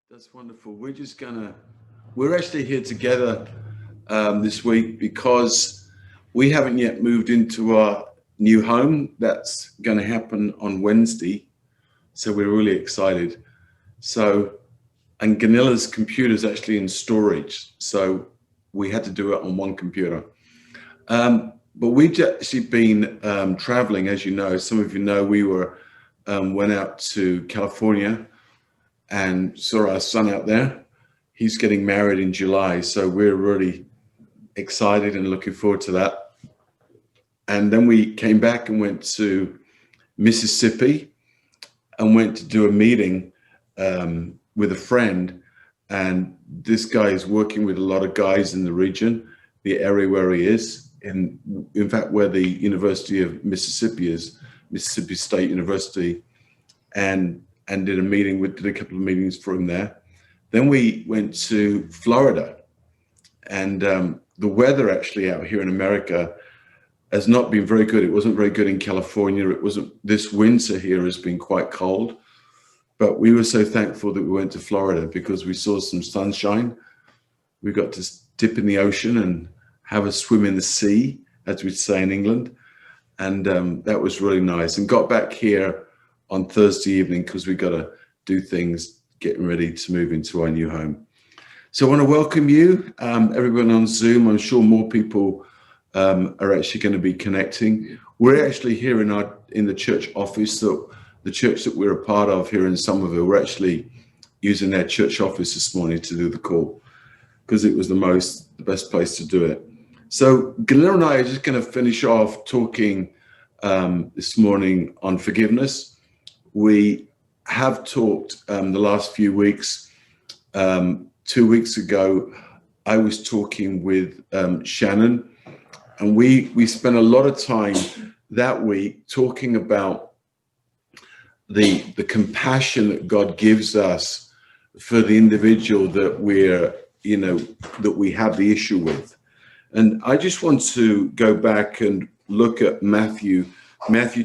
That's wonderful. We're actually here together this week because we haven't yet moved into our new home. That's going to happen on Wednesday. So we're really excited. So, and Ganilla's computer is actually in storage. So we had to do it on one computer. But we've actually been traveling, as you know. Some of you know went out to California and saw our son out there. He's getting married in July, so we're really excited and looking forward to that. And then we came back and went to Mississippi and went to do a meeting with a friend. And this guy is working with a lot of guys in the region, the area where he is, in fact, where the University of Mississippi is, Mississippi State University, and did a couple of meetings for him there. Then we went to Florida, and the weather actually out here in America has not been very good. It wasn't very good in California. This winter here has been quite cold, but we were so thankful that we went to Florida because we saw some sunshine. We got to dip in the ocean and have a swim in the sea, as we'd say in England. And that was really nice, and got back here on Thursday evening because we got to do things, getting ready to move into our new home. So I want to welcome you, everyone on Zoom. I'm sure more people are actually going to be connecting. We're actually here in the church office, so the church that we're a part of here in Somerville. We're actually using their church office this morning to do the call because it was the best place to do it. So Gunilla and I are just going to finish off talking this morning on forgiveness. We have talked the last few weeks. 2 weeks ago, I was talking with Shannon, and we spent a lot of time that week talking about the compassion that God gives us for the individual that we have the issue with. And I just want to go back and look at Matthew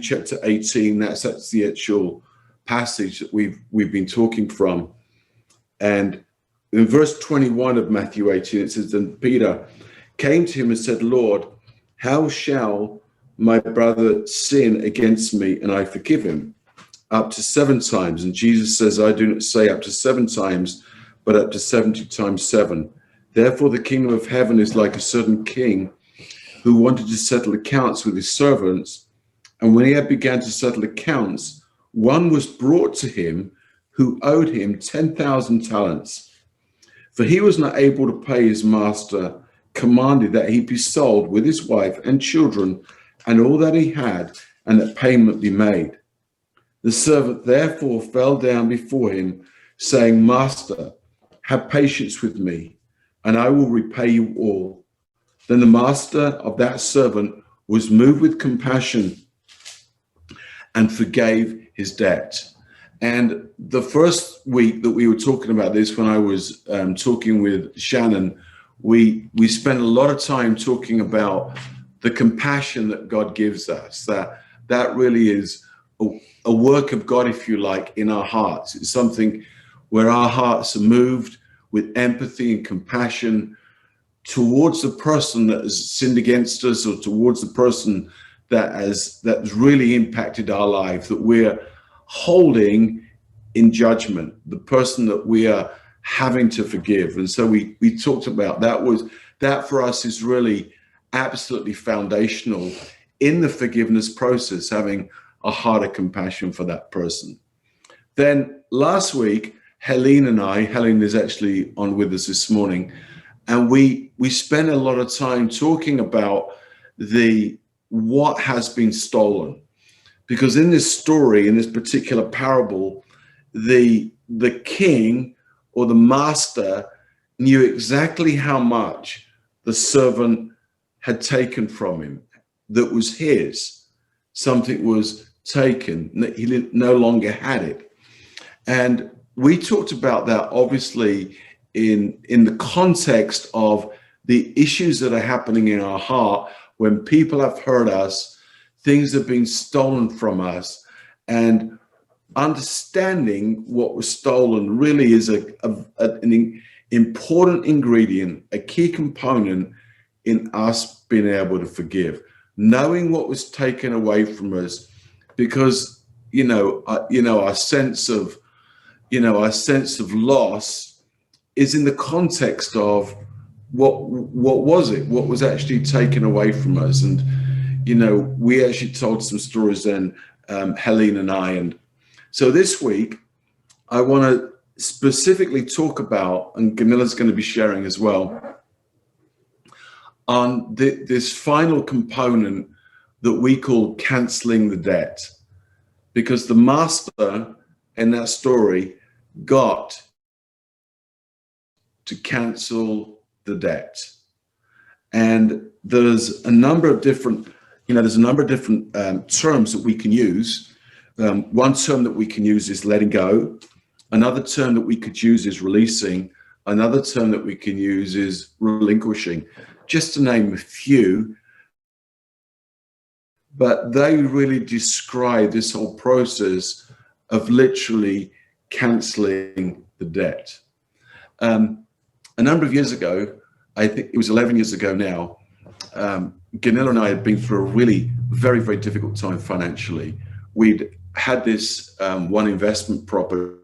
chapter 18. That's the actual passage that we've been talking from. And in verse 21 of Matthew 18, it says, "Then Peter came to him and said, 'Lord, how shall my brother sin against me and I forgive him? Up to 7 times. And Jesus says, 'I do not say up to 7 times, but up to 70 times 7. Therefore, the kingdom of heaven is like a certain king who wanted to settle accounts with his servants. And when he had begun to settle accounts, one was brought to him who owed him 10,000 talents. For he was not able to pay. His master commanded that he be sold with his wife and children and all that he had, and that payment be made. The servant therefore fell down before him, saying, Master, have patience with me, and I will repay you all. Then the master of that servant was moved with compassion and forgave his debt.'" And the first week that we were talking about this, when I was talking with Shannon, we spent a lot of time talking about the compassion that God gives us, that really is a work of God, if you like, in our hearts. It's something where our hearts are moved with empathy and compassion towards the person that has sinned against us, or towards the person that has really impacted our life, that we're holding in judgment, the person that we are having to forgive. And so we talked about that for us is really absolutely foundational in the forgiveness process, having a heart of compassion for that person. Then last week, Helen is actually on with us this morning, and we spent a lot of time talking about what has been stolen. Because in this story, in this particular parable, the king or the master knew exactly how much the servant had taken from him that was his. Something was taken, he no longer had it. And we talked about that obviously in the context of the issues that are happening in our heart when people have hurt us, things have been stolen from us, and understanding what was stolen really is an important ingredient, a key component in us being able to forgive, knowing what was taken away from us, because our sense of loss is in the context of what was actually taken away from us. And we actually told some stories then, Helene and I. And so this week I want to specifically talk about, and Gunilla's going to be sharing as well, on this final component that we call canceling the debt. Because the master in that story got to cancel the debt. And there's a number of different terms that we can use. One term that we can use is letting go. Another term that we could use is releasing. Another term that we can use is relinquishing, just to name a few. But they really describe this whole process of literally canceling the debt. A number of years ago, I think it was 11 years ago now, Gunilla and I had been through a really very, very difficult time financially. We'd had this one investment property,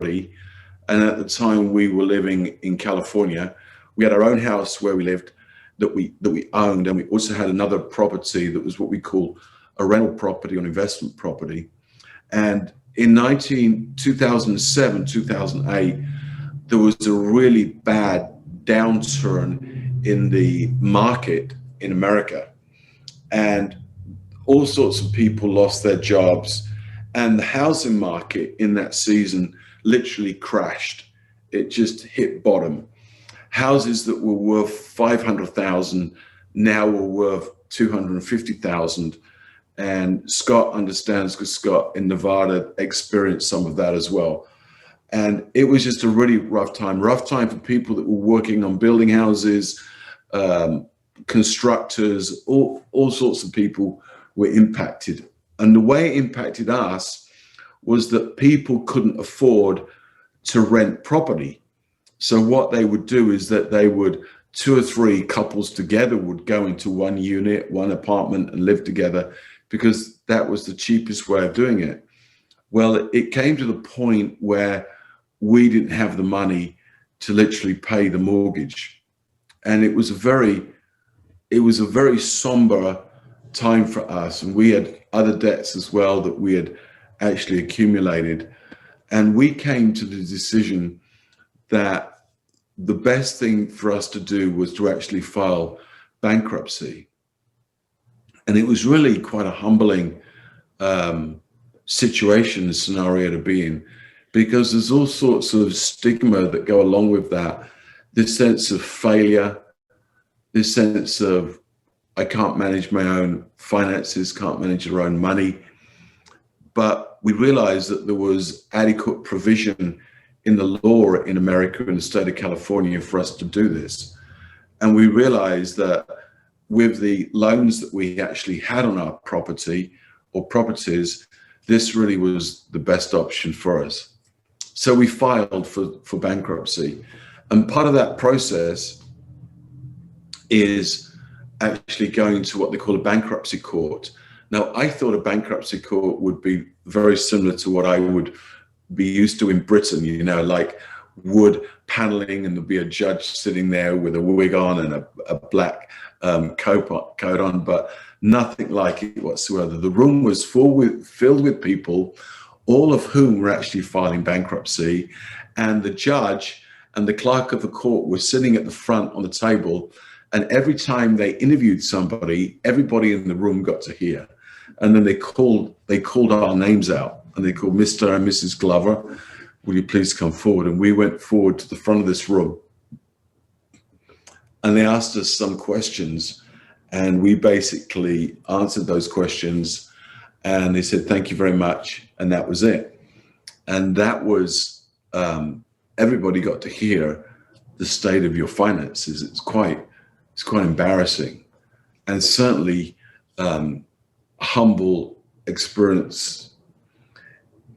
and at the time we were living in California. We had our own house where we lived that we owned, and we also had another property that was what we call a rental property or an investment property. And in 2007, 2008, there was a really bad downturn in the market in America, and all sorts of people lost their jobs, and the housing market in that season literally crashed. It just hit bottom. Houses that were worth 500,000 now were worth 250,000. And Scott understands, because Scott in Nevada experienced some of that as well. And it was just a really rough time for people that were working on building houses, constructors, all sorts of people were impacted. And the way it impacted us was that people couldn't afford to rent property. So what they would do is that they would, 2 or 3 couples together would go into one unit, one apartment, and live together, because that was the cheapest way of doing it. Well, it came to the point where we didn't have the money to literally pay the mortgage. And it was a very somber time for us. And we had other debts as well that we had actually accumulated. And we came to the decision that the best thing for us to do was to actually file bankruptcy. And it was really quite a humbling situation, scenario to be in, because there's all sorts of stigma that go along with that. This sense of failure, this sense of, I can't manage my own finances, can't manage your own money. But we realized that there was adequate provision in the law in America, in the state of California, for us to do this. And we realized that with the loans that we actually had on our property or properties, this really was the best option for us. So we filed for bankruptcy. And part of that process is actually going to what they call a bankruptcy court. Now, I thought a bankruptcy court would be very similar to what I would be used to in Britain, like wood paneling, and there'd be a judge sitting there with a wig on and a black coat on, but nothing like it whatsoever. The room was filled with people, all of whom were actually filing bankruptcy, and the judge and the clerk of the court were sitting at the front on the table, and every time they interviewed somebody, everybody in the room got to hear. And then they called our names out, and they called Mr. and Mrs. Glover, will you please come forward? And we went forward to the front of this room, and they asked us some questions, and we basically answered those questions, and they said, thank you very much. And that was it. And that was, everybody got to hear the state of your finances. It's quite embarrassing, and certainly a humble experience.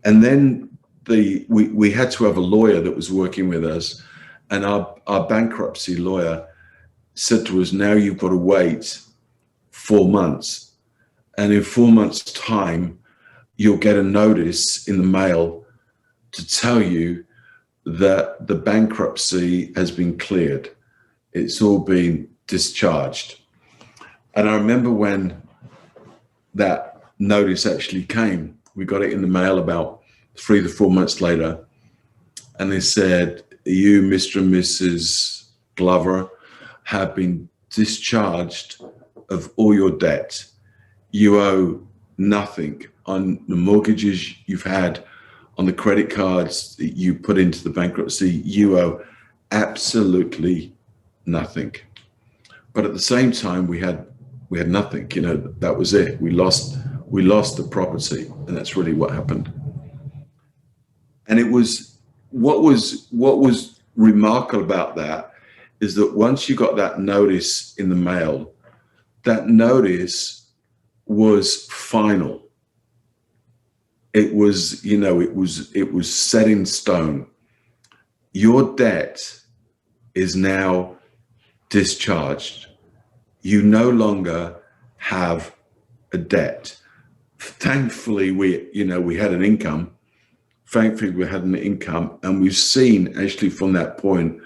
And then we had to have a lawyer that was working with us, and our bankruptcy lawyer said to us, now you've got to wait 4 months. And in 4 months' time, you'll get a notice in the mail to tell you that the bankruptcy has been cleared. It's all been discharged. And I remember when that notice actually came, we got it in the mail about 3 to 4 months later. And they said, you, Mr. and Mrs. Glover, have been discharged of all your debt. You owe nothing on the mortgages you've had, on the credit cards that you put into the bankruptcy. You owe absolutely nothing. But at the same time, we had nothing. You know, that was it. We lost the property, and that's really what happened. And it was what was remarkable about that is that once you got that notice in the mail, that notice was final. It was, you know, it was set in stone. Your debt is now discharged. You no longer have a debt. Thankfully, we had an income. Thankfully, we had an income, and we've seen actually from that point,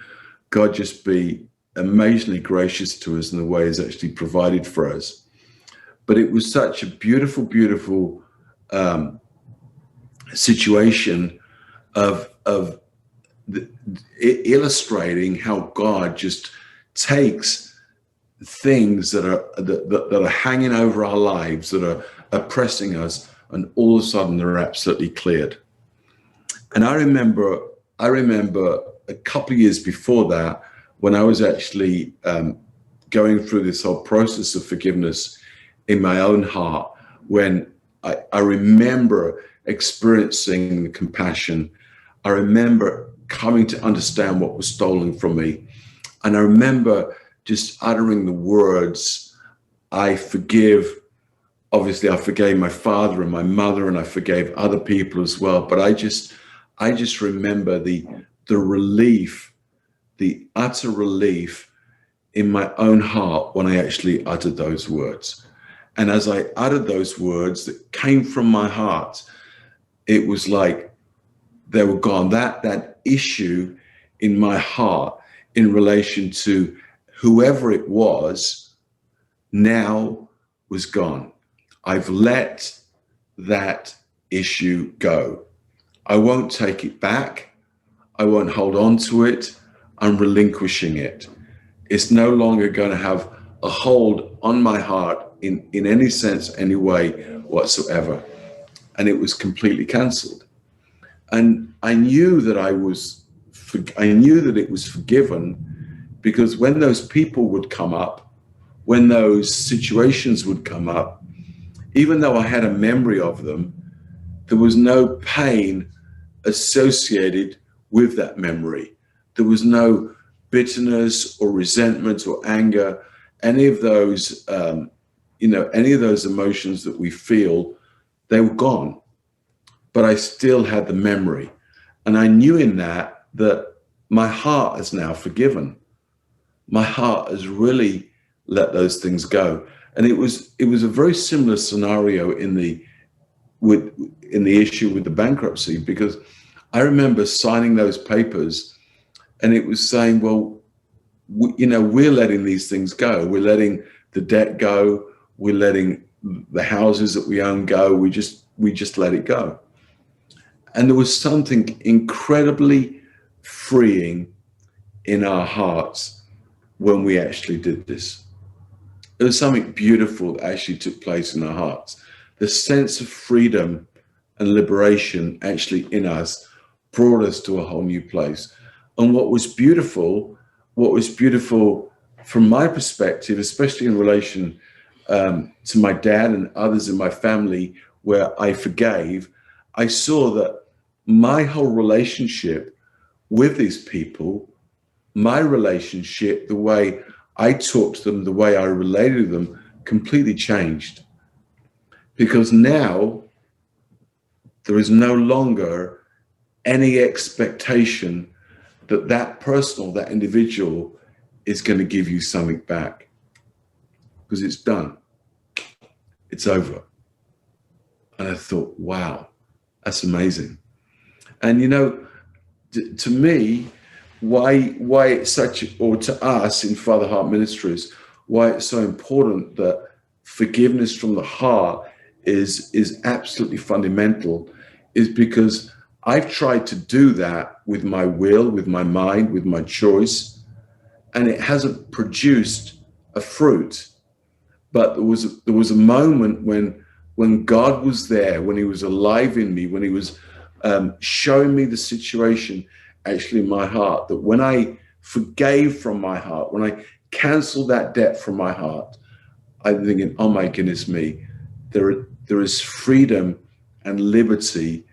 God just be amazingly gracious to us in the way He's actually provided for us. But it was such a beautiful, beautiful situation of illustrating how God just takes things that are hanging over our lives, that are oppressing us, and all of a sudden they're absolutely cleared. And I remember a couple of years before that, when I was actually going through this whole process of forgiveness in my own heart, when I remember experiencing the compassion. I remember coming to understand what was stolen from me. And I remember just uttering the words, I forgive. Obviously, I forgave my father and my mother, and I forgave other people as well. But I just remember the relief, the utter relief in my own heart when I actually uttered those words. And as I uttered those words that came from my heart, it was like they were gone. That issue in my heart in relation to whoever it was now was gone. I've let that issue go. I won't take it back. I won't hold on to it. I'm relinquishing it. It's no longer going to have a hold on my heart in any sense, any way whatsoever. And it was completely cancelled. And I knew that it was forgiven, because when those people would come up, when those situations would come up, even though I had a memory of them, there was no pain associated with that memory. There was no bitterness or resentment or anger, any of those, any of those emotions that we feel, they were gone. But I still had the memory. And I knew in that my heart is now forgiven. My heart has really let those things go. And it was a very similar scenario in the issue with the bankruptcy, because I remember signing those papers, and it was saying, well, we're letting these things go. We're letting the debt go. We're letting the houses that we own go. We just let it go. And there was something incredibly freeing in our hearts when we actually did this. There was something beautiful that actually took place in our hearts. The sense of freedom and liberation actually in us brought us to a whole new place. And what was beautiful from my perspective, especially in relation to my dad and others in my family where I forgave, I saw that my whole relationship with these people, my relationship, the way I talked to them, the way I related to them, completely changed. Because now there is no longer any expectation that that person or that individual is going to give you something back, because it's done. It's over. And I thought, wow, that's amazing. And, you know, to me, why it's such, or to us in Father Heart Ministries, why it's so important that forgiveness from the heart is absolutely fundamental, is because I've tried to do that with my will, with my mind, with my choice, and it hasn't produced a fruit. But there was a moment when God was there, when he was alive in me, when he was showing me the situation actually in my heart, that when I forgave from my heart, when I canceled that debt from my heart, I'm thinking, oh my goodness me, there is freedom and liberty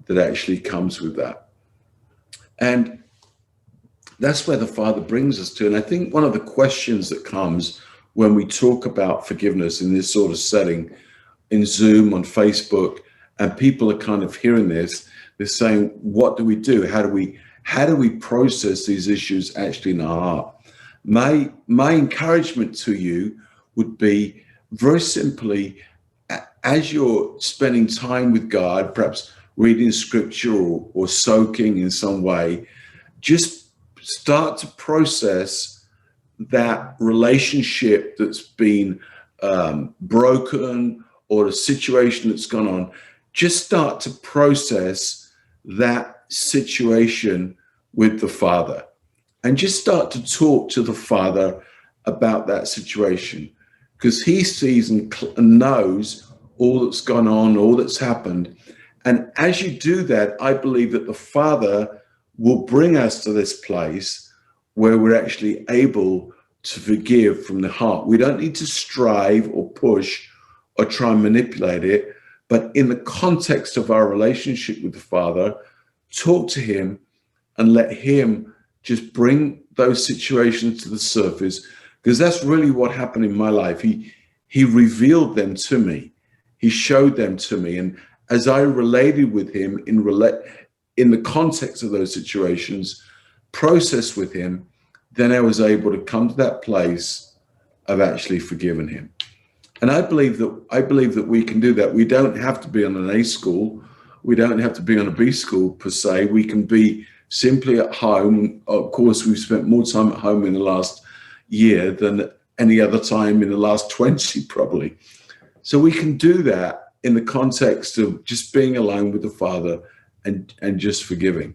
that actually comes with that. And that's where the Father brings us to. And I think one of the questions that comes when we talk about forgiveness in this sort of setting, in Zoom, on Facebook, and people are kind of hearing this, they're saying, what do we do? How do we process these issues actually in our heart? My encouragement to you would be very simply, as you're spending time with God, perhaps reading scripture or soaking in some way, just start to process that relationship that's been broken, or the situation that's gone on. Just start to process that situation with the Father, and just start to talk to the Father about that situation, because he sees and knows all that's gone on, all that's happened. And as you do that, I believe that the Father will bring us to this place where we're actually able to forgive from the heart. We don't need to strive or push or try and manipulate it, but in the context of our relationship with the Father, talk to him and let him just bring those situations to the surface, because that's really what happened in my life. He revealed them to me. He showed them to me. And as I related with him in the context of those situations, processed with him, then I was able to come to that place of actually forgiving him. And I believe that we can do that. We don't have to be on an A school. We don't have to be on a B school per se. We can be simply at home. Of course, we've spent more time at home in the last year than any other time in the last 20 probably. So we can do that in the context of just being alone with the Father and just forgiving.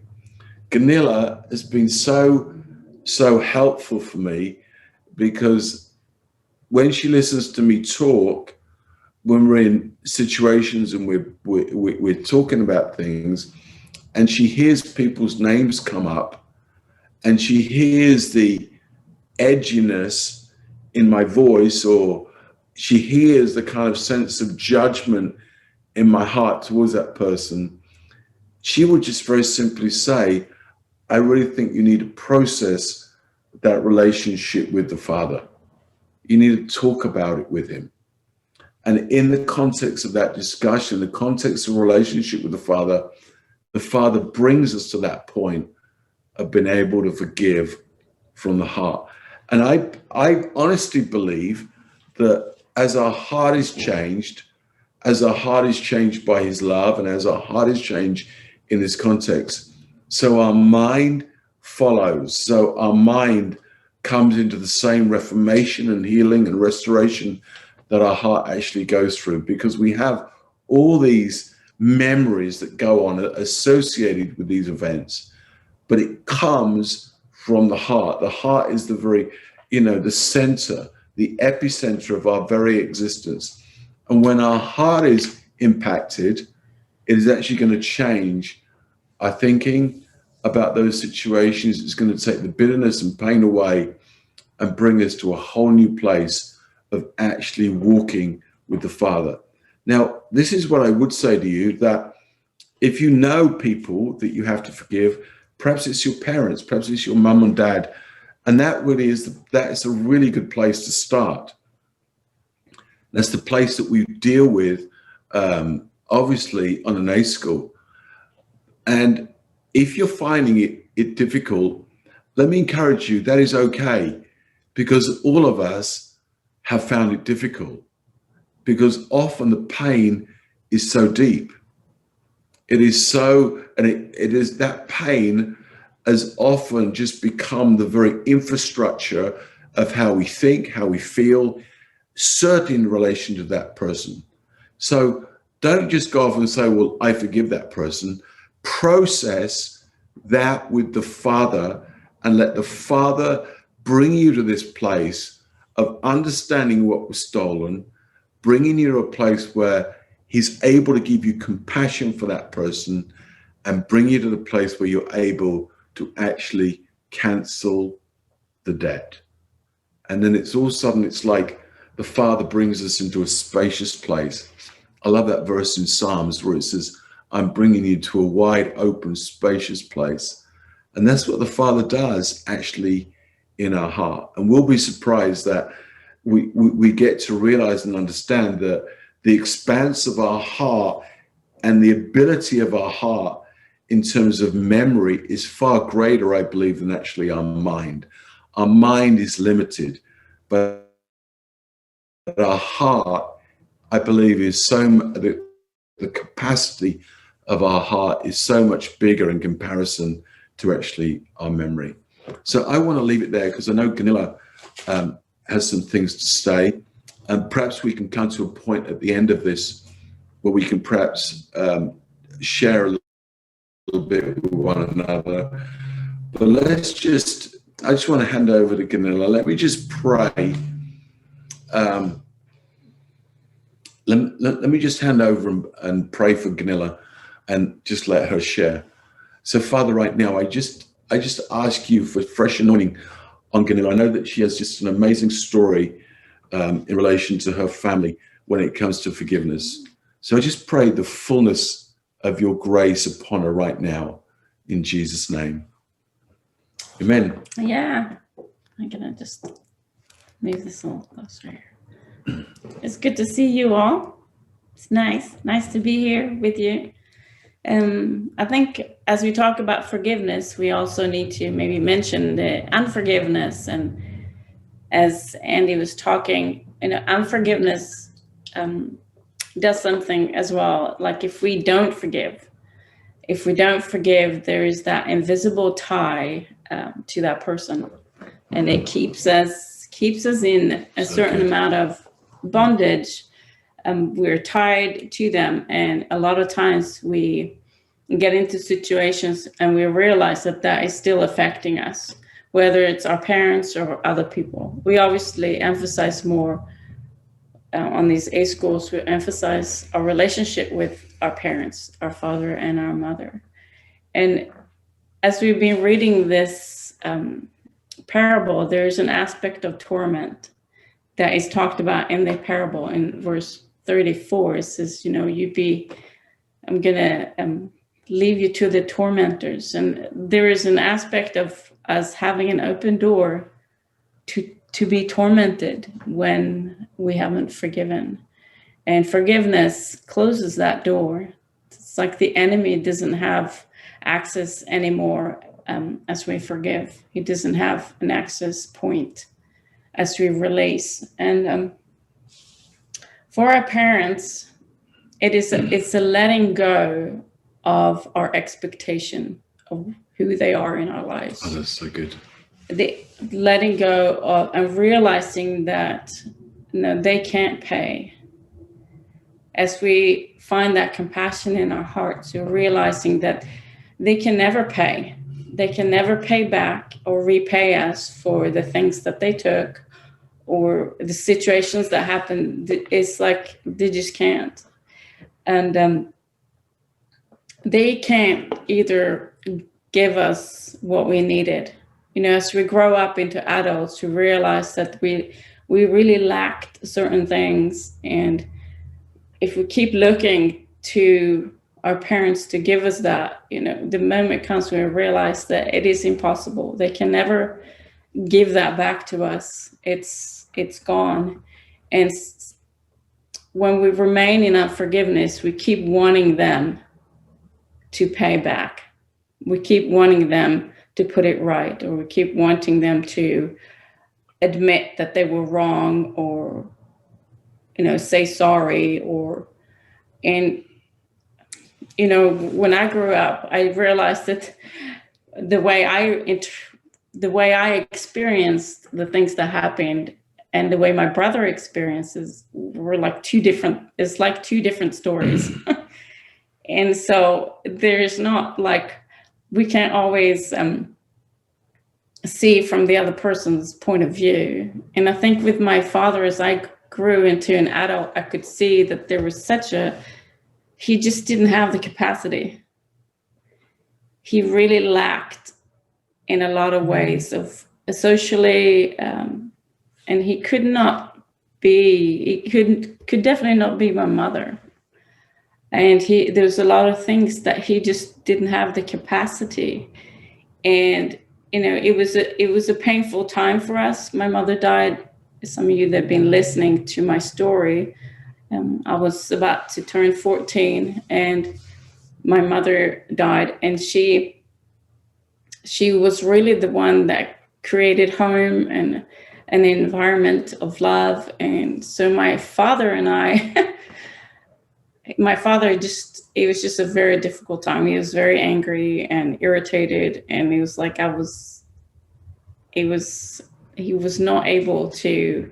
Gunilla has been so helpful for me, because when she listens to me talk, when we're in situations and we're talking about things, and she hears people's names come up, and she hears the edginess in my voice, or she hears the kind of sense of judgment in my heart towards that person, she would just very simply say, I really think you need to process that relationship with the Father. You need to talk about it with him. And in the context of that discussion, the context of relationship with the Father brings us to that point of being able to forgive from the heart. And I honestly believe that as our heart is changed, as our heart is changed by his love, and as our heart is changed in this context, so our mind follows. So our mind comes into the same reformation and healing and restoration that our heart actually goes through, because we have all these memories that go on associated with these events, but it comes from the heart. The heart is the very, the center, the epicenter of our very existence. And when our heart is impacted, it is actually going to change our thinking about those situations. It's going to take the bitterness and pain away and bring us to a whole new place of actually walking with the Father. Now, this is what I would say to you, that if you know people that you have to forgive, perhaps it's your parents, perhaps it's your mum and dad, and that is a really good place to start. That's the place that we deal with obviously on an A school. And if you're finding it difficult, let me encourage you, that is okay, because all of us have found it difficult, because often the pain is so deep. It is so, and it is that pain has often just become the very infrastructure of how we think, how we feel, certainly in relation to that person. So don't just go off and say, well, I forgive that person. Process that with the Father and let the Father bring you to this place of understanding what was stolen, bringing you to a place where he's able to give you compassion for that person and bring you to the place where you're able to actually cancel the debt. And then it's all of a sudden, it's like the Father brings us into a spacious place. I love that verse in Psalms where it says, I'm bringing you to a wide open, spacious place. And that's what the Father does actually in our heart. And we'll be surprised that we get to realize and understand that the expanse of our heart and the ability of our heart in terms of memory is far greater, I believe, than actually our mind. Our mind is limited, but our heart, I believe, is the capacity of our heart is so much bigger in comparison to actually our memory. So I want to leave it there because I know Gunilla has some things to say, and perhaps we can come to a point at the end of this where we can perhaps share a little bit with one another. But I just want to hand over to Gunilla. Let me just pray. Let me just hand over and pray for Gunilla and just let her share. So Father, right now, I just ask you for fresh anointing on Gunilla. I know that she has just an amazing story in relation to her family when it comes to forgiveness. So I just pray the fullness of your grace upon her right now in Jesus' name. Amen. Yeah, I'm gonna just move this a little closer here. It's good to see you all. It's nice to be here with you. I think as we talk about forgiveness, we also need to maybe mention the unforgiveness. And as Andy was talking, unforgiveness does something as well. Like if we don't forgive, there is that invisible tie to that person, and it keeps us in a certain amount of bondage. We're tied to them, and a lot of times we get into situations and we realize that is still affecting us, whether it's our parents or other people. We obviously emphasize more on these A schools. We emphasize our relationship with our parents, our father and our mother. And as we've been reading this parable, there's an aspect of torment that is talked about in the parable. In verse 34, it says, I'm gonna leave you to the tormentors. And there is an aspect of us having an open door to be tormented when we haven't forgiven. And forgiveness closes that door. It's like the enemy doesn't have access anymore as we forgive. He doesn't have an access point as we release. And for our parents, it's a letting go of our expectation of who they are in our lives. Oh, that's so good. The letting go of and realizing that they can't pay. As we find that compassion in our hearts, we're realizing that they can never pay. They can never pay back or repay us for the things that they took or the situations that happened. It's like they just can't. And they can't either give us what we needed. As we grow up into adults, we realize that we really lacked certain things. And if we keep looking to our parents to give us that, the moment comes when we realize that it is impossible. They can never give that back to us. It's gone. And when we remain in unforgiveness, we keep wanting them to pay back. We keep wanting them to put it right, or we keep wanting them to admit that they were wrong, or, say sorry, and, when I grew up, I realized that the way I experienced the things that happened and the way my brother experiences were like two different stories. And so there's not like, we can't always see from the other person's point of view. And I think with my father, as I grew into an adult, I could see that there was he just didn't have the capacity. He really lacked in a lot of ways of socially, and he could definitely not be my mother. And there's a lot of things that he just didn't have the capacity. And, it was a painful time for us. My mother died. Some of you that have been listening to my story, I was about to turn 14 and my mother died, and she was really the one that created home and an environment of love. And so my father and I, it was just a very difficult time. He was very angry and irritated, and he was like, he was not able to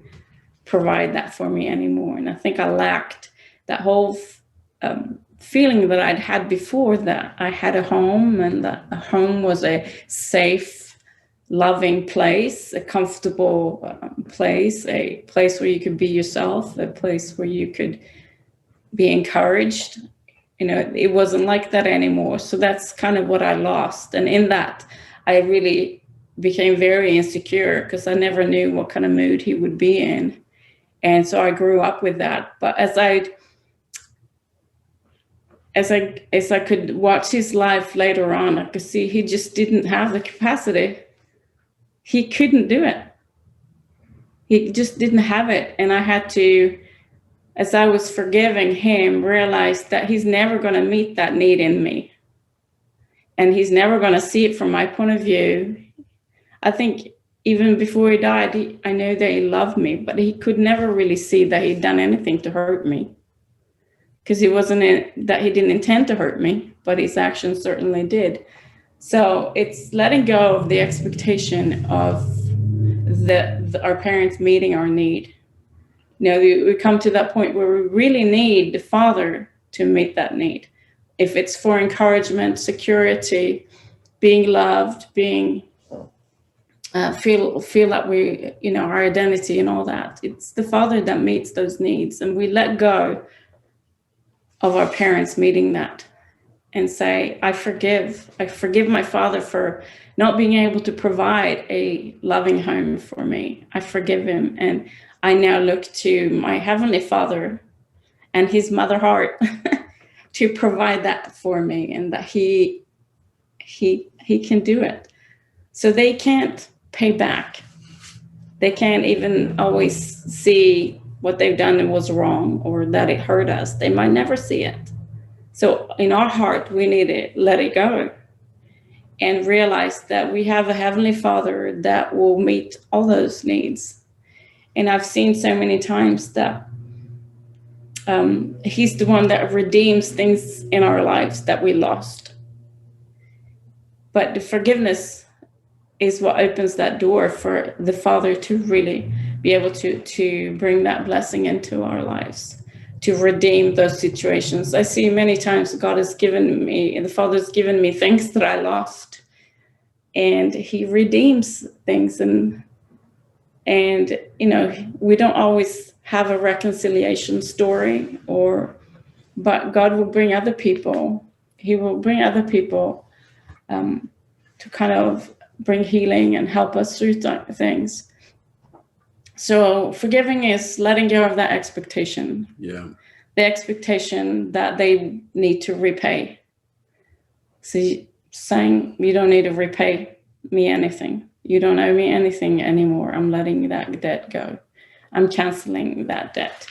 provide that for me anymore. And I think I lacked that whole feeling that I'd had before, that I had a home, and that a home was a safe, loving place, a comfortable place, a place where you could be yourself, a place where you could be encouraged. It wasn't like that anymore. So that's kind of what I lost. And in that, I really became very insecure because I never knew what kind of mood he would be in. And so I grew up with that. But as I could watch his life later on, I could see he just didn't have the capacity. He couldn't do it. He just didn't have it. And I had to, as I was forgiving him, realize that he's never going to meet that need in me. And he's never going to see it from my point of view. I think even before he died, I know that he loved me, but he could never really see that he'd done anything to hurt me. Because that he didn't intend to hurt me, but his actions certainly did. So it's letting go of the expectation of our parents meeting our need. We come to that point where we really need the Father to meet that need. If it's for encouragement, security, being loved, being feel that we, our identity and all that. It's the Father that meets those needs, and we let go of our parents meeting that and say, I forgive my father for not being able to provide a loving home for me. I forgive him. And I now look to my Heavenly Father and his mother heart to provide that for me, and that he can do it. So they can't pay back. They can't even always see what they've done and was wrong, or that it hurt us. They might never see it. So in our heart, we need to let it go and realize that we have a Heavenly Father that will meet all those needs. And I've seen so many times that he's the one that redeems things in our lives that we lost. But the forgiveness is what opens that door for the Father to really be able to bring that blessing into our lives, to redeem those situations. I see many times the Father's given me things that I lost, and he redeems things. And we don't always have a reconciliation story, but God will bring other people. He will bring other people to kind of bring healing and help us through things. So forgiving is letting go of that expectation. Yeah. The expectation that they need to repay. So saying, you don't need to repay me anything. You don't owe me anything anymore. I'm letting that debt go. I'm canceling that debt.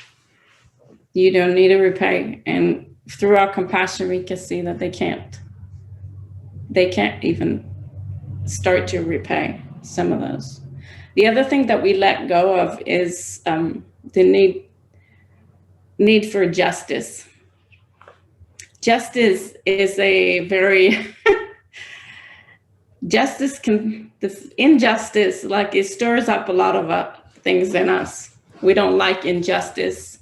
You don't need to repay. And through our compassion, we can see that they can't even start to repay some of those. The other thing that we let go of is the need for justice. Justice is a very this injustice, like, it stirs up a lot of things in us. We don't like injustice.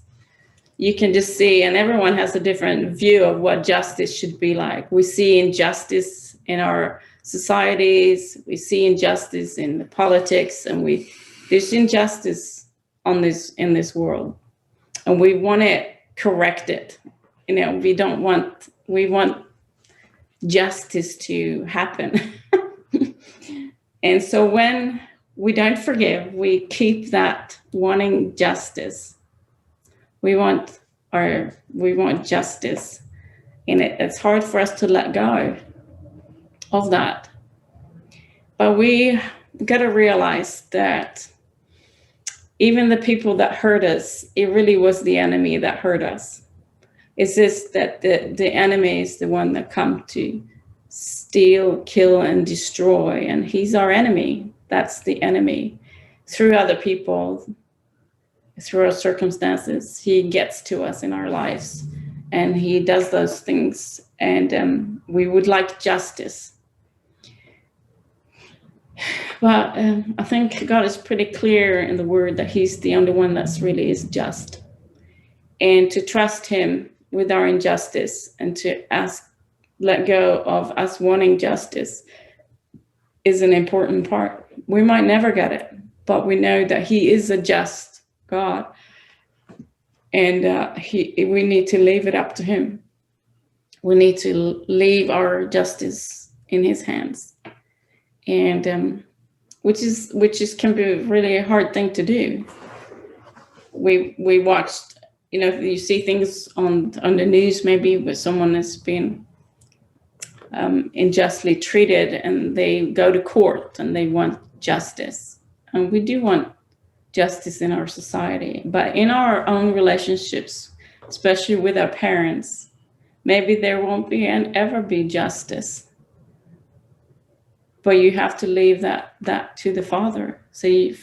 You can just see, and everyone has a different view of what justice should be like. We see injustice in our societies, we see injustice in the politics, and there's injustice in this world, and we want to correct it. We want justice to happen. And so when we don't forgive, we keep that wanting justice. We want justice, and it's hard for us to let go of that. But we got to realize that even the people that hurt us, it really was the enemy that hurt us. It's just that the enemy is the one that come to steal, kill, and destroy, and he's our enemy. That's the enemy. Through other people, through our circumstances, he gets to us in our lives, and he does those things, and we would like justice. But I think God is pretty clear in the word that he's the only one that's really is just, and to trust him with our injustice and to let go of us wanting justice is an important part. We might never get it, but we know that he is a just God, and we need to leave it up to him. We need to leave our justice in his hands, and which can be really a hard thing to do. We watched, you see things on the news, maybe where someone has been unjustly treated, and they go to court and they want justice, and we do want justice in our society. But in our own relationships, especially with our parents, maybe there won't be and ever be justice, but you have to leave that to the Father. So you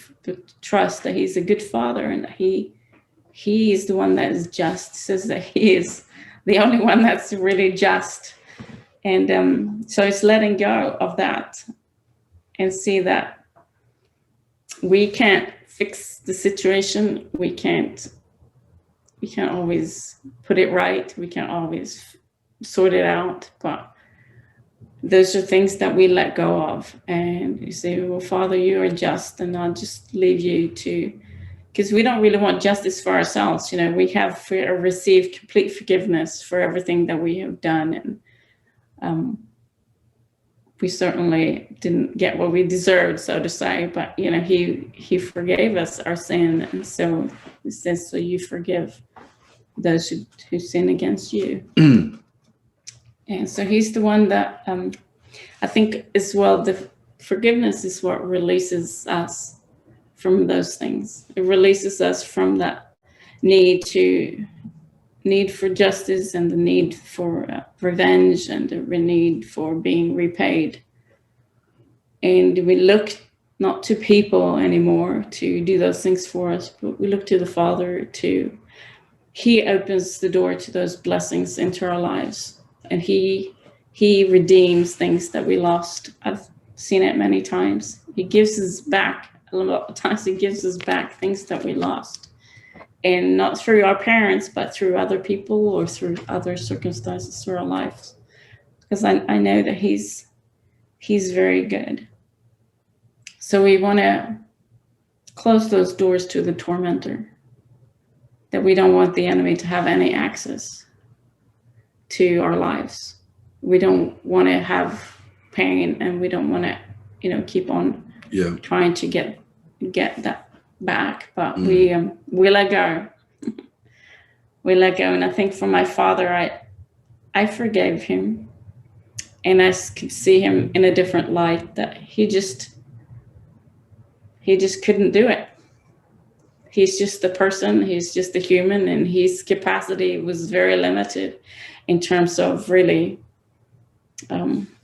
trust that he's a good Father, and that he is the one that is just. Says that he is the only one that's really just. And so it's letting go of that and see that we can't fix the situation. We can't always put it right. We can't always sort it out. But those are things that we let go of. And you say, well, Father, you are just, and I'll just leave you to, because we don't really want justice for ourselves. We have received complete forgiveness for everything that we have done. And we certainly didn't get what we deserved, so to say, but he forgave us our sin, and so it says, so you forgive those who sin against you. And so he's the one that I think as well, the forgiveness is what releases us from those things. It releases us from that need for justice, and the need for revenge, and the need for being repaid. And we look not to people anymore to do those things for us, but we look to the Father he opens the door to those blessings into our lives, and he redeems things that we lost. I've seen it many times. He gives us back, a lot of times he gives us back things that we lost. And not through our parents, but through other people or through other circumstances through our lives. Because I know that he's very good. So we want to close those doors to the tormentor. That we don't want the enemy to have any access to our lives. We don't want to have pain, and we don't want to, keep on trying to get that back, but we let go. We let go. And I think for my father, I forgave him, and I could see him in a different light, that he just couldn't do it. He's just a person, he's just a human, and his capacity was very limited in terms of really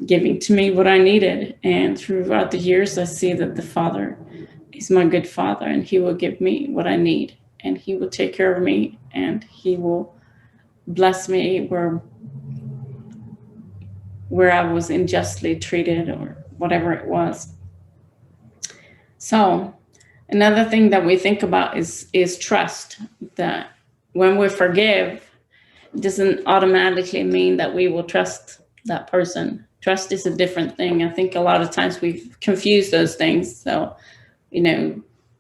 giving to me what I needed. And throughout the years, I see that the Father is my good Father, and he will give me what I need, and he will take care of me, and he will bless me where I was unjustly treated or whatever it was. So another thing that we think about is trust. That when we forgive, it doesn't automatically mean that we will trust that person. Trust is a different thing. I think a lot of times we've confused those things. So,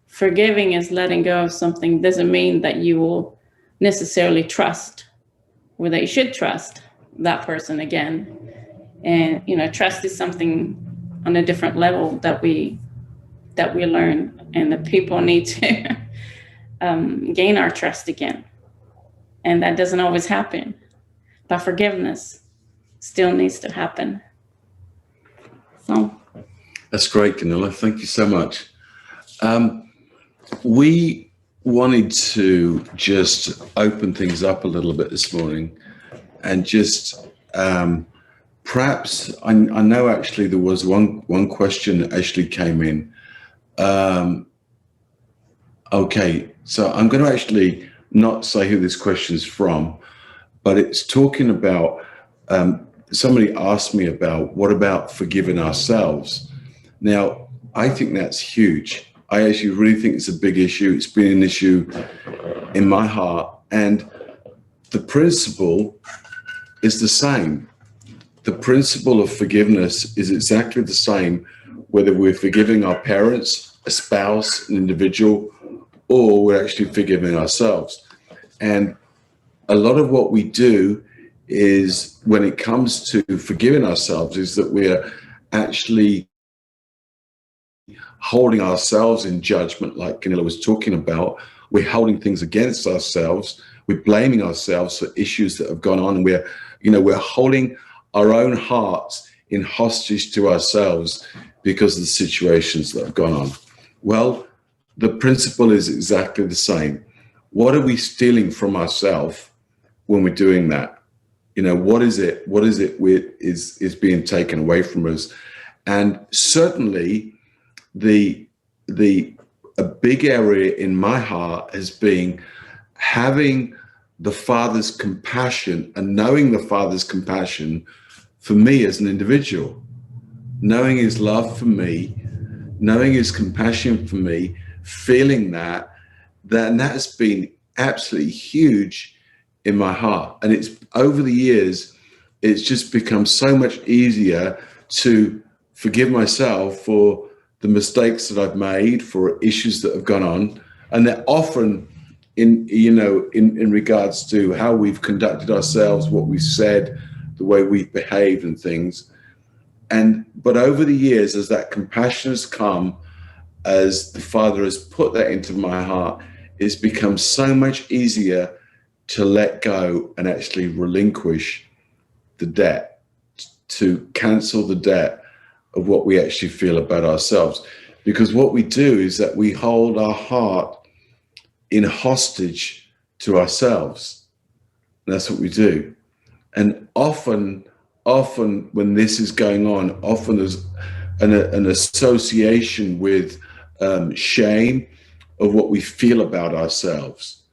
forgiving is letting go of something, doesn't mean that you will necessarily trust, or that you should trust that person again. And trust is something on a different level that we learn, and that people need to gain our trust again, and that doesn't always happen. But forgiveness still needs to happen. So That's great, Gunilla. Thank you so much. We wanted to just open things up a little bit this morning, and just perhaps I know actually there was one question that actually came in. Okay, so I'm going to actually not say who this question is from, but it's talking about, somebody asked me about, what about forgiving ourselves? Now, I think that's huge. I actually really think it's a big issue. It's been an issue in my heart, and the principle is the same. The principle of forgiveness is exactly the same, whether we're forgiving our parents, a spouse, an individual, or we're actually forgiving ourselves. And a lot of what we do is, when it comes to forgiving ourselves, is that we're actually holding ourselves in judgment, like Gunilla was talking about. We're holding things against ourselves. We're blaming ourselves for issues that have gone on. And we're holding our own hearts in hostage to ourselves because of the situations that have gone on. Well, the principle is exactly the same. What are we stealing from ourselves when we're doing that? What is it is being taken away from us? And certainly a big area in my heart has been having the Father's compassion, and knowing the Father's compassion for me as an individual, knowing his love for me, knowing his compassion for me, feeling that has been absolutely huge in my heart. And it's over the years, it's just become so much easier to forgive myself for the mistakes that I've made, for issues that have gone on. And they're often in regards to how we've conducted ourselves, what we've said, the way we've behaved and things. But over the years, as that compassion has come, as the Father has put that into my heart, it's become so much easier to let go and actually relinquish the debt, to cancel the debt of what we actually feel about ourselves. Because what we do is that we hold our heart in hostage to ourselves. And that's what we do. And often when this is going on, often there's an association with shame of what we feel about ourselves,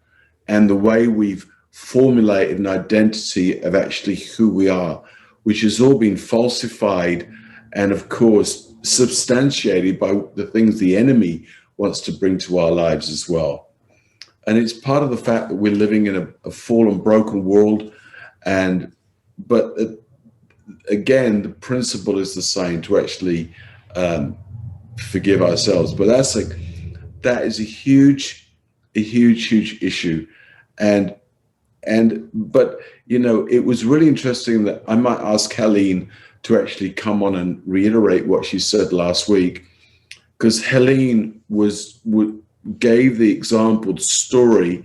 and the way we've formulated an identity of actually who we are, which has all been falsified and, of course, substantiated by the things the enemy wants to bring to our lives as well. And it's part of the fact that we're living in a fallen, broken world. But again, the principle is the same, to actually forgive ourselves. But that is a huge issue. But it was really interesting that I might ask Helene to actually come on and reiterate what she said last week, because Helene gave the example, the story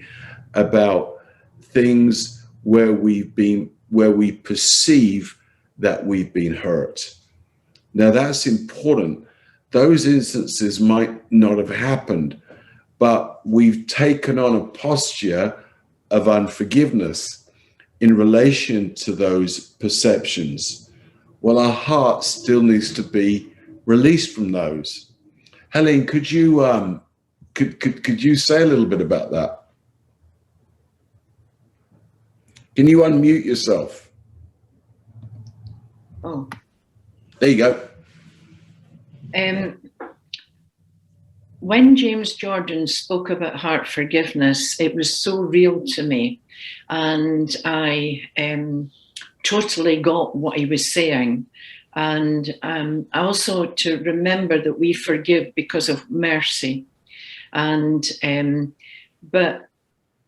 about things where we perceive that we've been hurt. Now that's important. Those instances might not have happened, but we've taken on a posture of unforgiveness in relation to those perceptions. Well, our heart still needs to be released from those. Helene, could you could you say a little bit about that? Can you unmute yourself? Oh. There you go. When James Jordan spoke about heart forgiveness, it was so real to me, and I totally got what he was saying. And also to remember that we forgive because of mercy. And but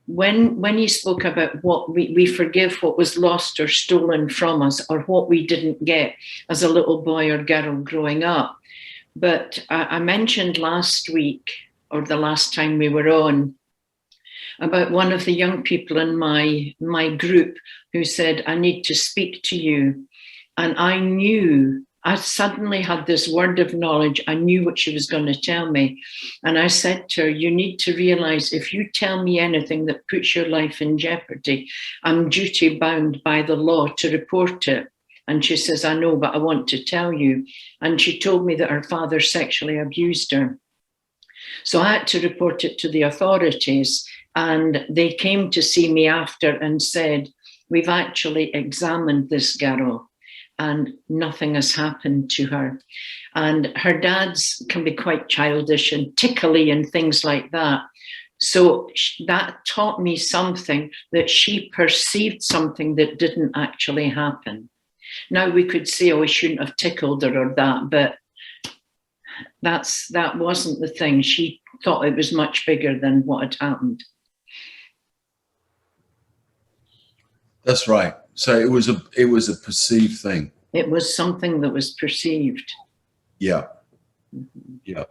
when he spoke about what we forgive what was lost or stolen from us, or what we didn't get as a little boy or girl growing up. But I mentioned last week, or the last time we were on, about one of the young people in my group who said, I need to speak to you. And I knew, I suddenly had this word of knowledge. I knew what she was going to tell me. And I said to her, you need to realize if you tell me anything that puts your life in jeopardy, I'm duty bound by the law to report it. And she says, I know, but I want to tell you. And she told me that her father sexually abused her. So I had to report it to the authorities. And they came to see me after and said, we've actually examined this girl and nothing has happened to her. And her dads can be quite childish and tickly and things like that. So that taught me something, that she perceived something that didn't actually happen. Now we could say, oh, we shouldn't have tickled her or that, but that wasn't the thing. She thought it was much bigger than what had happened. That's right. So it was a perceived thing. It was something that was perceived. Yeah. Yeah.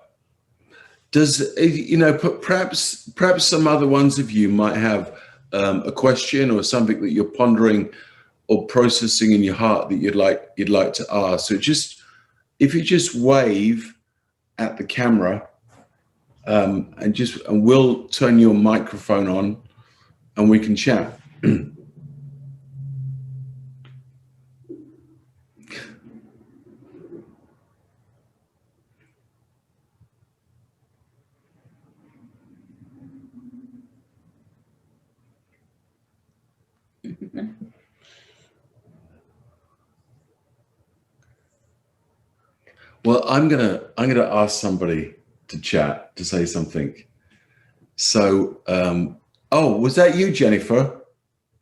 Does, you know, perhaps some other ones of you might have a question or something that you're pondering or processing in your heart that you'd like to ask. So just, if you just wave at the camera, and we'll turn your microphone on and we can chat. Well, I'm gonna ask somebody to chat, to say something. So, oh, was that you, Jennifer?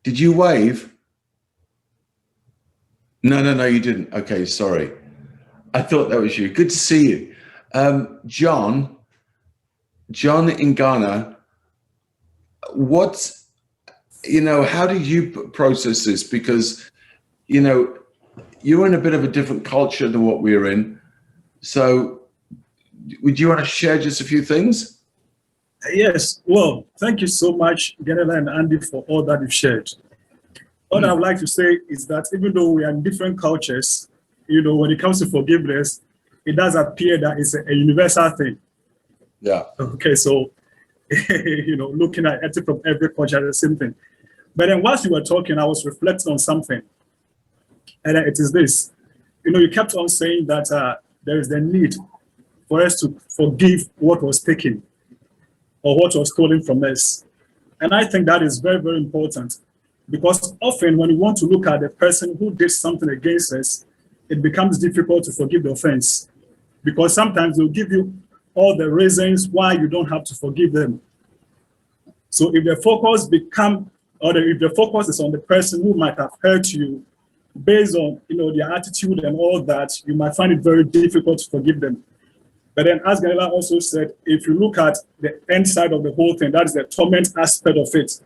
Did you wave? No, you didn't. Okay, sorry. I thought that was you. Good to see you. John in Ghana, how do you process this? Because, you're in a bit of a different culture than what we're in. So would you want to share just a few things? Yes. Well, thank you so much, Gunilla and Andy, for all that you've shared. What I would like to say is that even though we are in different cultures, when it comes to forgiveness, it does appear that it's a universal thing. Yeah. Okay, so, looking at it from every culture, the same thing. But then whilst you were talking, I was reflecting on something. And it is this. You kept on saying that there is the need for us to forgive what was taken or what was stolen from us. And I think that is very, very important, because often when we want to look at the person who did something against us, it becomes difficult to forgive the offense, because sometimes they'll give you all the reasons why you don't have to forgive them. So if the focus if the focus is on the person who might have hurt you, based on their attitude and all that, you might find it very difficult to forgive them. But then, as Gunilla also said, if you look at the end side of the whole thing, that is the torment aspect of it,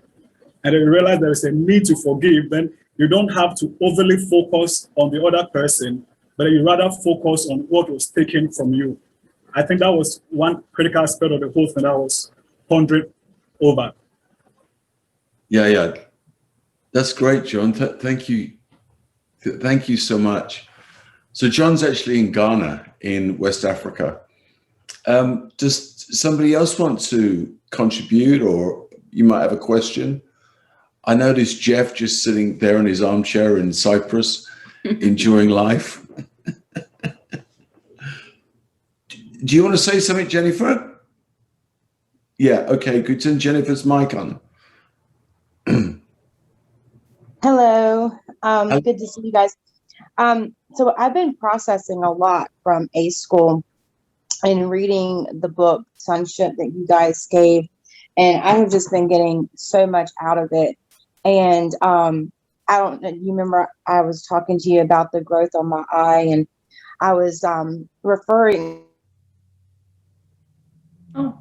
and then you realize there is a need to forgive, then you don't have to overly focus on the other person, but you rather focus on what was taken from you. I think that was one critical aspect of the whole thing that I was pondering over. Yeah. That's great, John. Thank you. Thank you so much. So John's actually in Ghana, in West Africa. Just somebody else want to contribute, or you might have a question? I noticed Jeff just sitting there in his armchair in Cyprus, enjoying life. Do you want to say something, Jennifer? Yeah, okay, good. Turn Jennifer's mic on. Hello. Good to see you guys. So I've been processing a lot from A school and reading the book Sonship that you guys gave, and I have just been getting so much out of it. And I don't know, you remember I was talking to you about the growth on my eye, and I was referring. Oh,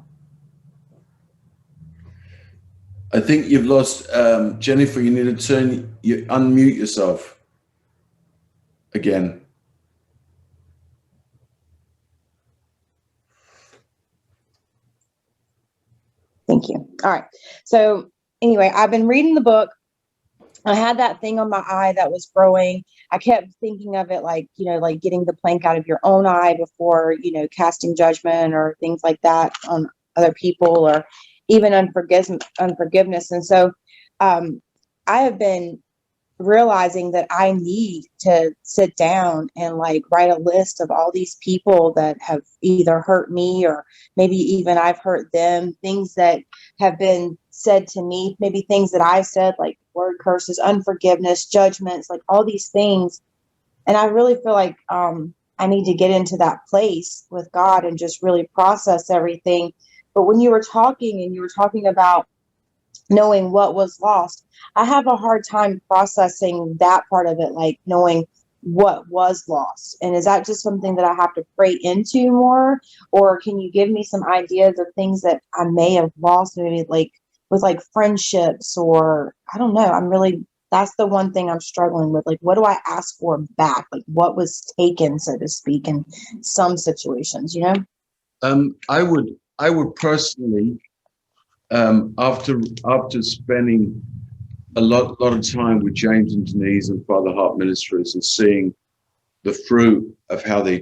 I think you've lost Jennifer. You need to unmute yourself again. Thank you. All right. So anyway, I've been reading the book. I had that thing on my eye that was growing. I kept thinking of it like, like getting the plank out of your own eye before, casting judgment or things like that on other people, or even unforgiveness. And so I have been realizing that I need to sit down and write a list of all these people that have either hurt me, or maybe even I've hurt them, things that have been said to me, maybe things that I said, like word curses, unforgiveness, judgments, like all these things. And I really feel like I need to get into that place with God and just really process everything. But when you were talking and you were talking about knowing what was lost, I have a hard time processing that part of it, like knowing what was lost. And is that just something that I have to pray into more? Or can you give me some ideas of things that I may have lost, maybe with friendships, or I don't know. That's the one thing I'm struggling with. Like, what do I ask for back? Like, what was taken, so to speak, in some situations, I would personally, after spending a lot of time with James and Denise and Father Heart Ministries, and seeing the fruit of how they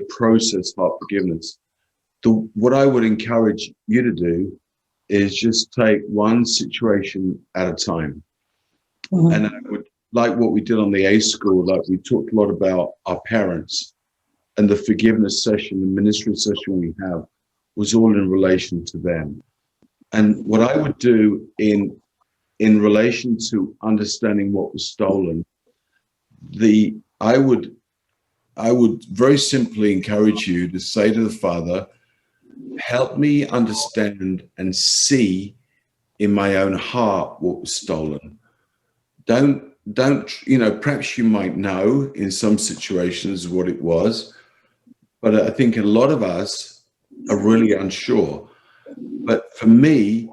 process heart forgiveness, what I would encourage you to do is just take one situation at a time. Mm-hmm. And I would, like what we did on the A school, like we talked a lot about our parents, and the forgiveness session, the ministry session we have was all in relation to them. And what I would do in relation to understanding what was stolen, I would very simply encourage you to say to the Father, help me understand and see in my own heart what was stolen. Don't, perhaps you might know in some situations what it was, but I think a lot of us are really unsure. But for me,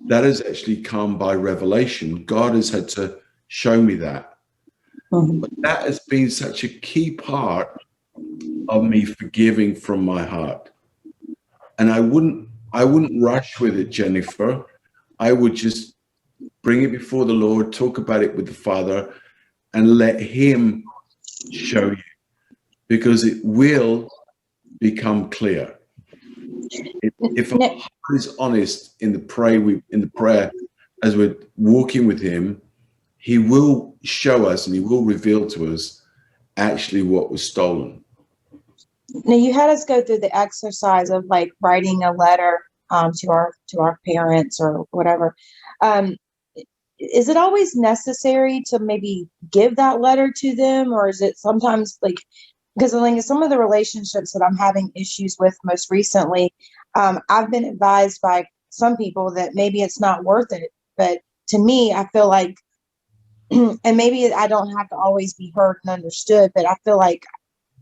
that has actually come by revelation. God has had to show me that. Mm-hmm. But that has been such a key part of me forgiving from my heart. And I wouldn't rush with it, Jennifer. I would just bring it before the Lord, talk about it with the Father, and let Him show you, because it will become clear. If our heart is honest in the prayer as we're walking with Him, He will show us and He will reveal to us actually what was stolen. Now, you had us go through the exercise of writing a letter to our parents or whatever. Is it always necessary to maybe give that letter to them, or is it sometimes because some of the relationships that I'm having issues with most recently, I've been advised by some people that maybe it's not worth it. But to me, I feel like, and maybe I don't have to always be heard and understood, but I feel like,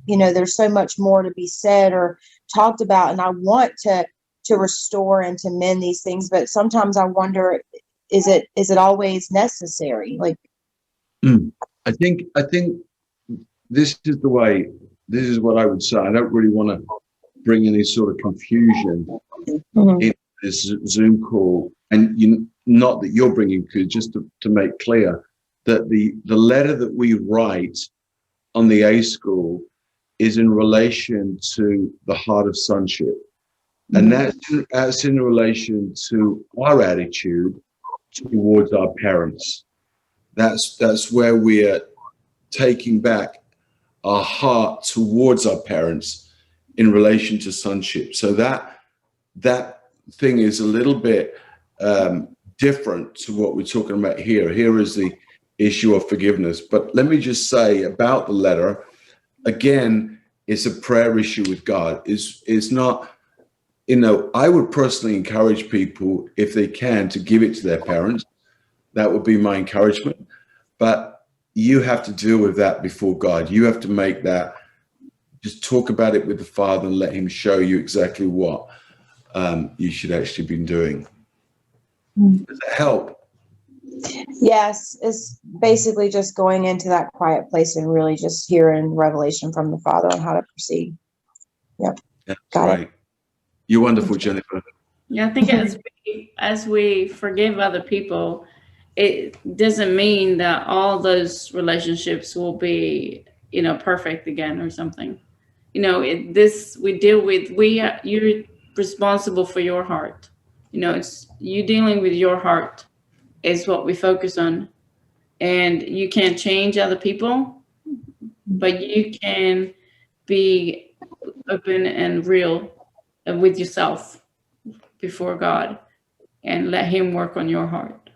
there's so much more to be said or talked about. And I want to restore and to mend these things. But sometimes I wonder, is it always necessary? I think this is what I would say. I don't really want to bring any sort of confusion in this Zoom call, and not that you're bringing, just to make clear that the letter that we write on the A school is in relation to the heart of sonship. And that's in relation to our attitude towards our parents. That's where we are taking back our heart towards our parents in relation to sonship. So that thing is a little bit different to what we're talking about here. Here is the issue of forgiveness. But let me just say about the letter, again, it's a prayer issue with God. It's not, I would personally encourage people, if they can, to give it to their parents. That would be my encouragement. But you have to deal with that before God. You have to make that, just talk about it with the Father and let him show you exactly what you should actually be doing. Does that help? Yes, it's basically just going into that quiet place and really just hearing revelation from the Father on how to proceed. Yep. That's Got right. it. You're wonderful, Jennifer. Yeah, I think as we forgive other people, it doesn't mean that all those relationships will be, perfect again or something. You're responsible for your heart. It's you dealing with your heart is what we focus on. And you can't change other people, but you can be open and real with yourself before God and let him work on your heart.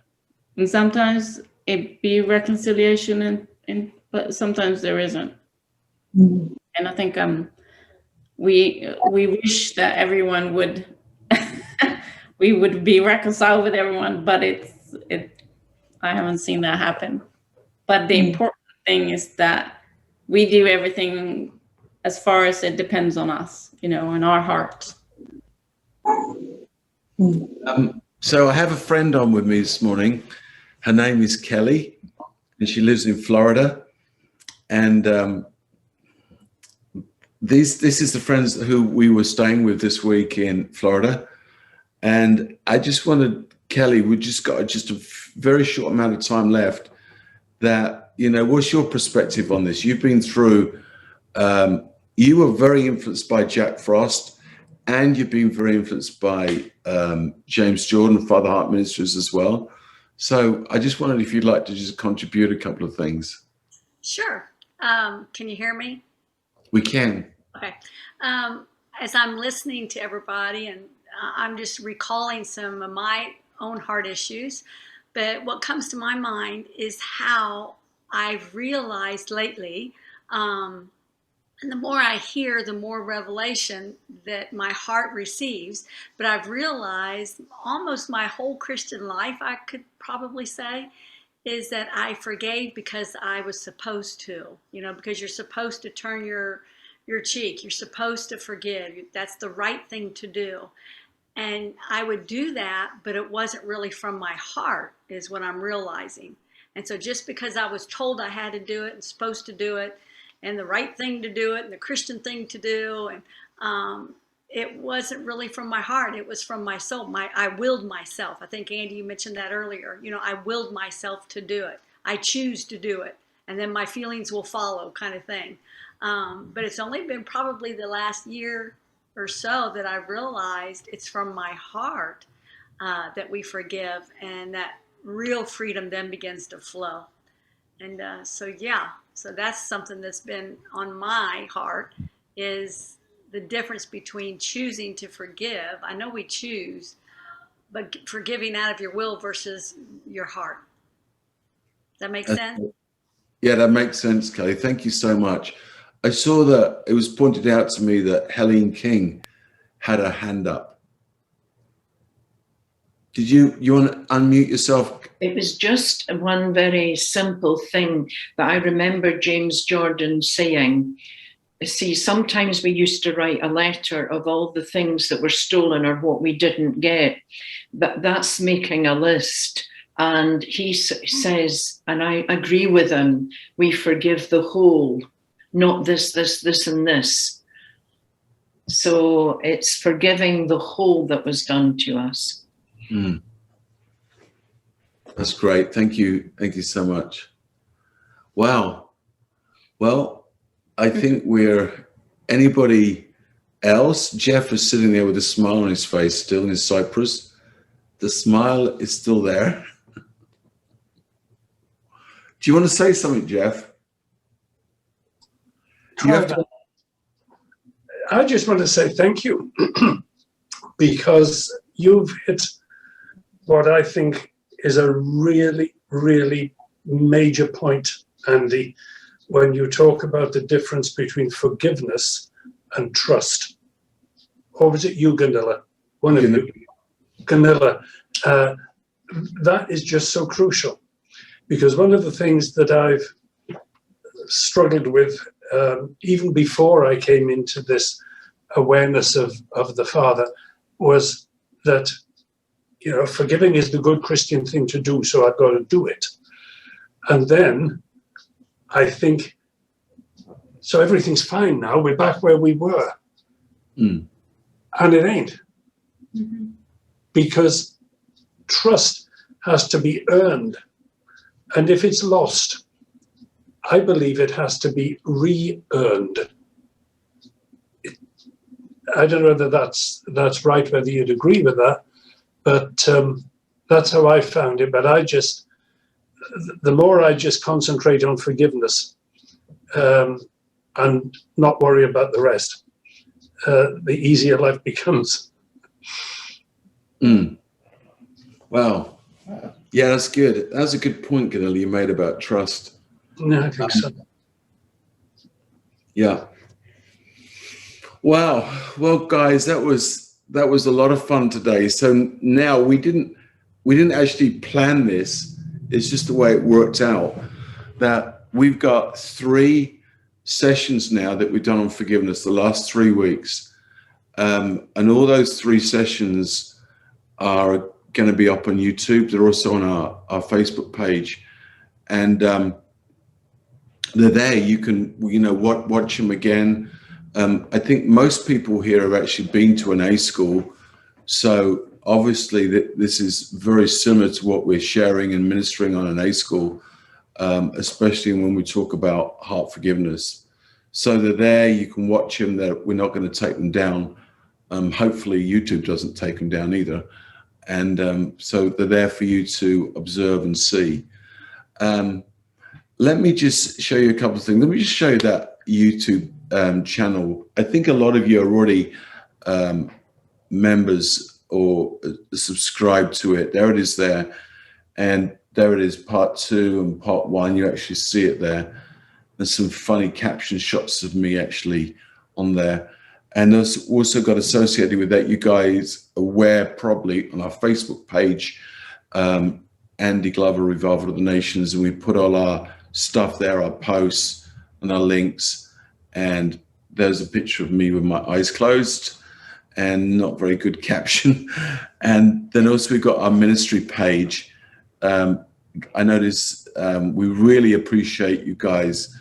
And sometimes it be reconciliation but sometimes there isn't. Mhm. And I think we wish that everyone would we would be reconciled with everyone, but I haven't seen that happen. But the important thing is that we do everything as far as it depends on us, in our hearts. So I have a friend on with me this morning. Her name is Kelly, and she lives in Florida. And this is the friends who we were staying with this week in Florida. And I just wanted, Kelly, we just got just a very short amount of time left. That, what's your perspective on this? You've been through, you were very influenced by Jack Frost, and you've been very influenced by James Jordan, Father Heart Ministries as well. So I just wondered if you'd like to just contribute a couple of things. Sure. Can you hear me? We can. Okay. As I'm listening to everybody, and I'm just recalling some of my own heart issues, but what comes to my mind is how I've realized lately, and the more I hear, the more revelation that my heart receives. But I've realized almost my whole Christian life, I could probably say, is that I forgave because I was supposed to, because you're supposed to turn your cheek. You're supposed to forgive. That's the right thing to do. And I would do that, but it wasn't really from my heart, is what I'm realizing. And so just because I was told I had to do it and supposed to do it and the right thing to do it and the Christian thing to do, and it wasn't really from my heart. It was from my soul. I willed myself. I think, Andy, you mentioned that earlier. I willed myself to do it. I choose to do it. And then my feelings will follow, kind of thing. But it's only been probably the last year or so that I realized it's from my heart that we forgive, and that real freedom then begins to flow. And so that's something that's been on my heart, is the difference between choosing to forgive. I know we choose, but forgiving out of your will versus your heart. Does that make sense? Yeah, that makes sense, Kelly. Thank you so much. I saw that it was pointed out to me that Helene King had her hand up. Did you want to unmute yourself? It was just one very simple thing that I remember James Jordan saying. See, sometimes we used to write a letter of all the things that were stolen or what we didn't get. That's making a list. And he says, and I agree with him, we forgive the whole, not this, and this. So it's forgiving the whole that was done to us. Mm. That's great. Thank you. Thank you so much. Wow. Well, I think anybody else, Jeff is sitting there with a smile on his face, still in Cyprus. The smile is still there. Do you want to say something, Jeff? Do you have to? I just want to say thank you because you've hit what I think is a really, really major point, Andy, when you talk about the difference between forgiveness and trust. Or was it you, Gunilla? One of you. Gunilla. That is just so crucial, because one of the things that I've struggled with even before I came into this awareness of the Father was that, you know, forgiving is the good Christian thing to do, so I've got to do it. And then I think, so everything's fine now, we're back where we were. Mm. And it ain't. Mm-hmm. Because trust has to be earned. And if it's lost, I believe it has to be re-earned. I don't know whether that's right, whether you'd agree with that, but that's how I found it. But the more I just concentrate on forgiveness and not worry about the rest, the easier life becomes. Mm. Wow. Yeah, that's good. That's a good point, Gunilla, you made about trust. Yeah, I think so. Yeah. Wow. Well, guys, that was a lot of fun today. So now we didn't actually plan this. It's just the way it worked out that we've got 3 sessions now that we've done on forgiveness the last 3 weeks. And all those 3 sessions are going to be up on YouTube. They're also on our Facebook page. And they're there. You can, watch them again. I think most people here have actually been to an A school. So obviously this is very similar to what we're sharing and ministering on an A school, especially when we talk about heart forgiveness. So they're there. You can watch them. We're not going to take them down. Hopefully YouTube doesn't take them down either. And so they're there for you to observe and see. Let me just show you a couple of things. Let me just show you that YouTube channel. I think a lot of you are already members or subscribed to it. There it is there. And there it is, part 2 and part 1. You actually see it there. There's some funny caption shots of me actually on there. And there's also got associated with that, you guys are aware probably on our Facebook page, Andy Glover, Revival of the Nations, and we put all our stuff there, our posts and our links. And there's a picture of me with my eyes closed and not very good caption. And then also we've got our ministry page. I notice we really appreciate you guys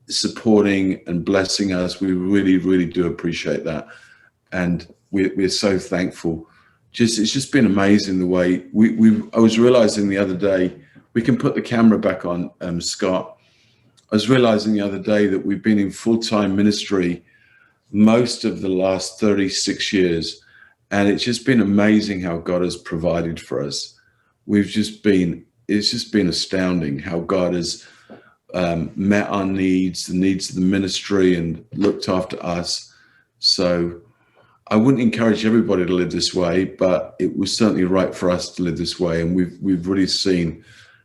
supporting and blessing us. We really, really do appreciate that. And we're so thankful. It's just been amazing the way I was realizing the other day, we can put the camera back on, Scott. I was realizing the other day that we've been in full-time ministry most of the last 36 years. And it's just been amazing how God has provided for us. It's just been astounding how God has met our needs, the needs of the ministry, and looked after us. So I wouldn't encourage everybody to live this way, but it was certainly right for us to live this way. And we've really seen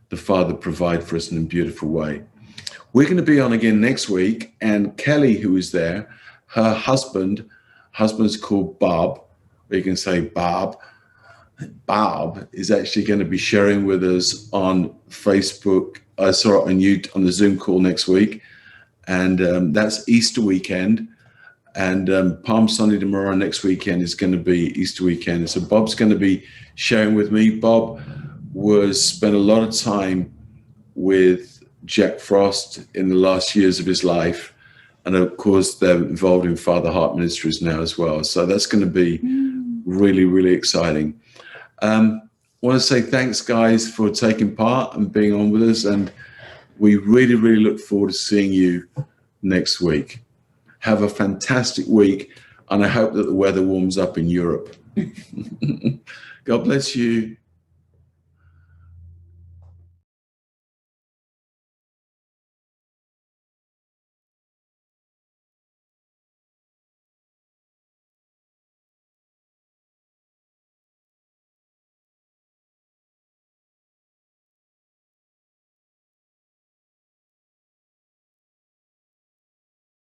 the Father provide for us in a beautiful way. We're going to be on again next week. And Kelly, who is there, her husband's called Bob, or you can say Bob. Bob is actually going to be sharing with us on Facebook. I saw it on the Zoom call next week. And that's Easter weekend. And Palm Sunday tomorrow next weekend is going to be Easter weekend. So Bob's going to be sharing with me. Bob spent a lot of time with Jack Frost in the last years of his life. And of course, they're involved in Father Heart Ministries now as well. So that's going to be really, really exciting. I want to say thanks, guys, for taking part and being on with us. And we really, really look forward to seeing you next week. Have a fantastic week. And I hope that the weather warms up in Europe. God bless you.